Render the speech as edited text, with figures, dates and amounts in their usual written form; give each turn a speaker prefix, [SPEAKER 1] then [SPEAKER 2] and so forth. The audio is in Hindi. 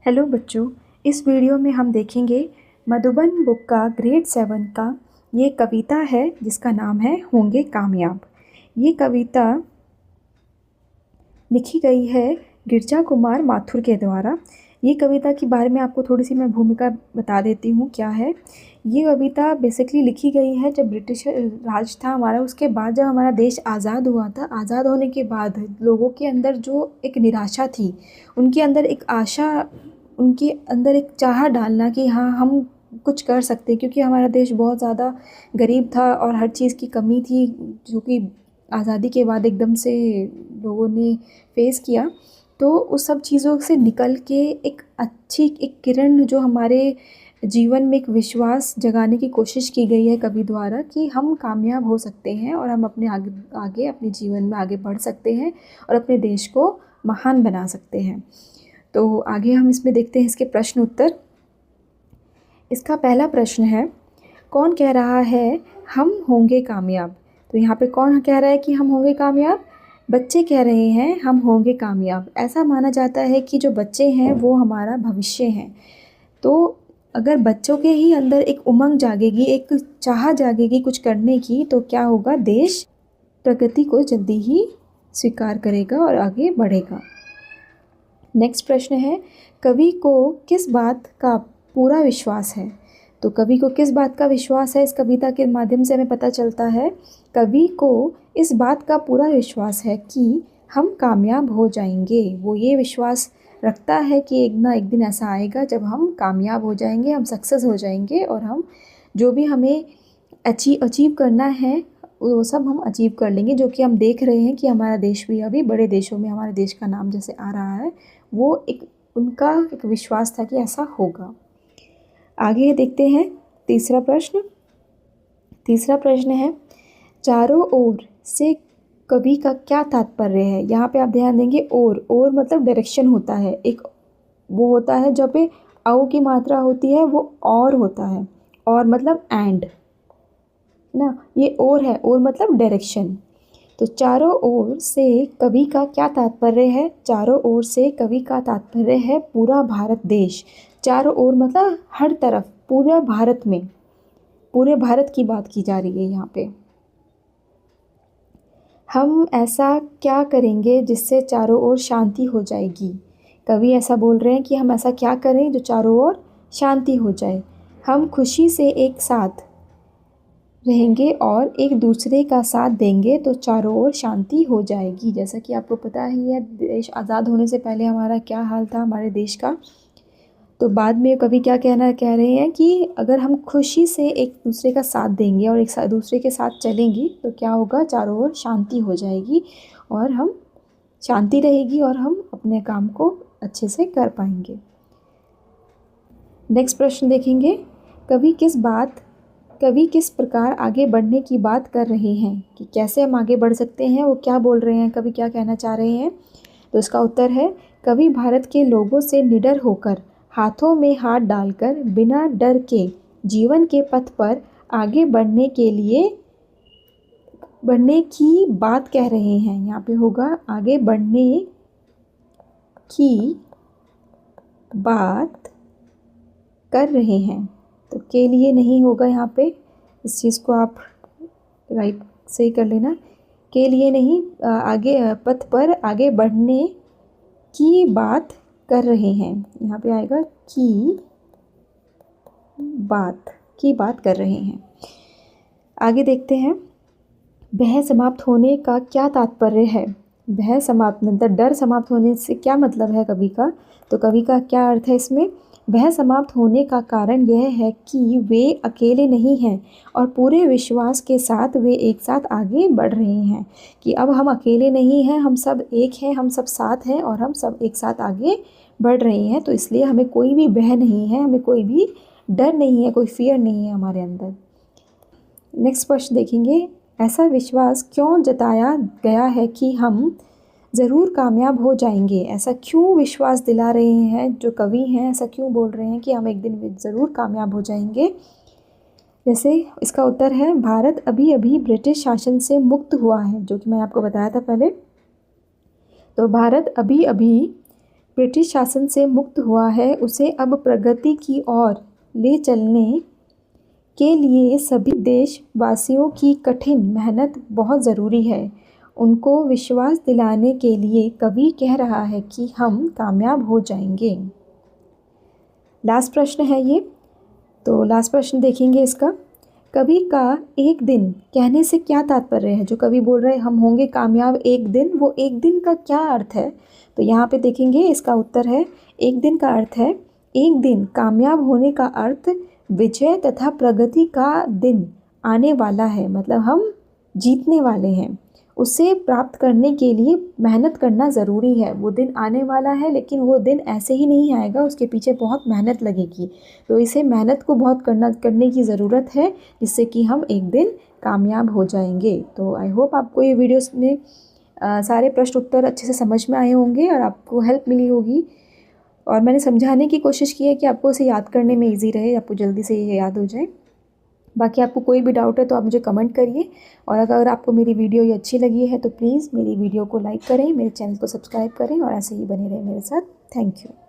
[SPEAKER 1] हेलो बच्चों, इस वीडियो में हम देखेंगे मधुबन बुक का ग्रेड 7 का ये कविता है जिसका नाम है होंगे कामयाब। ये कविता लिखी गई है गिरजा कुमार माथुर के द्वारा। ये कविता के बारे में आपको थोड़ी सी मैं भूमिका बता देती हूँ क्या है। ये कविता बेसिकली लिखी गई है जब ब्रिटिश राज था हमारा, उसके बाद जब हमारा देश आज़ाद हुआ था। आज़ाद होने के बाद लोगों के अंदर जो एक निराशा थी, उनके अंदर एक आशा, उनके अंदर एक चाह डालना कि हाँ हम कुछ कर सकते हैं, क्योंकि हमारा देश बहुत ज़्यादा गरीब था और हर चीज़ की कमी थी, जो कि आज़ादी के बाद एकदम से लोगों ने फेस किया। तो उस सब चीज़ों से निकल के एक अच्छी एक किरण जो हमारे जीवन में एक विश्वास जगाने की कोशिश की गई है कवि द्वारा कि हम कामयाब हो सकते हैं और हम अपने आगे आगे अपने जीवन में आगे बढ़ सकते हैं और अपने देश को महान बना सकते हैं। तो आगे हम इसमें देखते हैं इसके प्रश्न उत्तर। इसका पहला प्रश्न है, कौन कह रहा है हम होंगे कामयाब? तो यहाँ पे कौन कह रहा है कि हम होंगे कामयाब? बच्चे कह रहे हैं हम होंगे कामयाब। ऐसा माना जाता है कि जो बच्चे हैं वो हमारा भविष्य हैं। तो अगर बच्चों के ही अंदर एक उमंग जागेगी, एक चाह जागेगी कुछ करने की, तो क्या होगा, देश प्रगति को जल्दी ही स्वीकार करेगा और आगे बढ़ेगा। नेक्स्ट प्रश्न है, कवि को किस बात का पूरा विश्वास है? तो कवि को किस बात का विश्वास है, इस कविता के माध्यम से हमें पता चलता है कवि को इस बात का पूरा विश्वास है कि हम कामयाब हो जाएंगे। वो ये विश्वास रखता है कि एक ना एक दिन ऐसा आएगा जब हम कामयाब हो जाएंगे, हम सक्सेस हो जाएंगे और हम जो भी हमें अचीव करना है वो सब हम अचीव कर लेंगे। जो कि हम देख रहे हैं कि हमारा देश भी अभी बड़े देशों में हमारे देश का नाम जैसे आ रहा है, वो एक उनका एक विश्वास था कि ऐसा होगा। आगे देखते हैं तीसरा प्रश्न। तीसरा प्रश्न है, चारों ओर से कवि का क्या तात्पर्य है? यहाँ पे आप ध्यान देंगे, और मतलब डायरेक्शन होता है, एक वो होता है जब पे औ की मात्रा होती है वो और होता है, और मतलब एंड ना, ये और मतलब डायरेक्शन। तो चारों ओर से कवि का क्या तात्पर्य है? चारों ओर से कवि का तात्पर्य है पूरा भारत देश। चारों ओर मतलब हर तरफ, पूरे भारत में, पूरे भारत की बात की जा रही है यहाँ पे। हम ऐसा क्या करेंगे जिससे चारों ओर शांति हो जाएगी? कवि ऐसा बोल रहे हैं कि हम ऐसा क्या करें जो चारों ओर शांति हो जाए। हम खुशी से एक साथ रहेंगे और एक दूसरे का साथ देंगे तो चारों ओर शांति हो जाएगी। जैसा कि आपको पता ही है, देश आज़ाद होने से पहले हमारा क्या हाल था हमारे देश का। तो बाद में कवि क्या कह रहे हैं कि अगर हम खुशी से एक दूसरे का साथ देंगे और एक दूसरे के साथ चलेंगे तो क्या होगा, चारों ओर शांति हो जाएगी और हम शांति रहेगी और हम अपने काम को अच्छे से कर पाएंगे। नेक्स्ट प्रश्न देखेंगे, कवि किस प्रकार आगे बढ़ने की बात कर रहे हैं, कि कैसे हम आगे बढ़ सकते हैं, वो क्या बोल रहे हैं, कवि क्या कहना चाह रहे हैं? तो इसका उत्तर है, कवि भारत के लोगों से निडर होकर, हाथों में हाथ डालकर, बिना डर के जीवन के पथ पर आगे बढ़ने की बात कह रहे हैं। यहाँ पे होगा आगे बढ़ने की बात कर रहे हैं। तो के लिए नहीं होगा यहाँ पे, इस चीज़ को आप राइट सही कर लेना। के लिए नहीं, आगे पथ पर आगे बढ़ने की बात कर रहे हैं। यहाँ पे आएगा की बात कर रहे हैं। आगे देखते हैं, भय समाप्त होने का क्या तात्पर्य है? भय समाप्त मतलब डर समाप्त होने से क्या मतलब है कवि का? तो कवि का क्या अर्थ है इसमें? भय समाप्त होने का कारण यह है कि वे अकेले नहीं हैं और पूरे विश्वास के साथ वे एक साथ आगे बढ़ रहे हैं। कि अब हम अकेले नहीं हैं, हम सब एक हैं, हम सब साथ हैं और हम सब एक साथ आगे बढ़ रहे हैं। तो इसलिए हमें कोई भी भय नहीं है, हमें कोई भी डर नहीं है, कोई फियर नहीं है हमारे अंदर। नेक्स्ट प्रश्न देखेंगे, ऐसा विश्वास क्यों जताया गया है कि हम ज़रूर कामयाब हो जाएंगे? ऐसा क्यों विश्वास दिला रहे हैं जो कवि हैं, ऐसा क्यों बोल रहे हैं कि हम एक दिन ज़रूर कामयाब हो जाएंगे? जैसे इसका उत्तर है, भारत अभी अभी ब्रिटिश शासन से मुक्त हुआ है, जो कि मैंने आपको बताया था पहले। तो भारत अभी अभी ब्रिटिश शासन से मुक्त हुआ है उसे अब प्रगति की ओर ले चलने के लिए सभी देशवासियों की कठिन मेहनत बहुत ज़रूरी है। उनको विश्वास दिलाने के लिए कवि कह रहा है कि हम कामयाब हो जाएंगे। लास्ट प्रश्न है ये, तो लास्ट प्रश्न देखेंगे इसका। कवि का एक दिन कहने से क्या तात्पर्य है? जो कवि बोल रहे हैं हम होंगे कामयाब एक दिन, वो एक दिन का क्या अर्थ है? तो यहाँ पे देखेंगे इसका उत्तर है, एक दिन का अर्थ है एक दिन कामयाब होने का अर्थ विजय तथा प्रगति का दिन आने वाला है, मतलब हम जीतने वाले हैं। उसे प्राप्त करने के लिए मेहनत करना ज़रूरी है। वो दिन आने वाला है, लेकिन वो दिन ऐसे ही नहीं आएगा, उसके पीछे बहुत मेहनत लगेगी। तो इसे मेहनत को बहुत करने की ज़रूरत है, जिससे कि हम एक दिन कामयाब हो जाएंगे। तो आई होप आपको ये वीडियोस में सारे प्रश्न उत्तर अच्छे से समझ में आए होंगे और आपको हेल्प मिली होगी। और मैंने समझाने की कोशिश की है कि आपको इसे याद करने में ईजी रहे, आपको जल्दी से ये याद हो जाए। बाकी आपको कोई भी डाउट है तो आप मुझे कमेंट करिए, और अगर आपको मेरी वीडियो ये अच्छी लगी है तो प्लीज़ मेरी वीडियो को लाइक करें, मेरे चैनल को सब्सक्राइब करें और ऐसे ही बने रहें मेरे साथ। Thank you.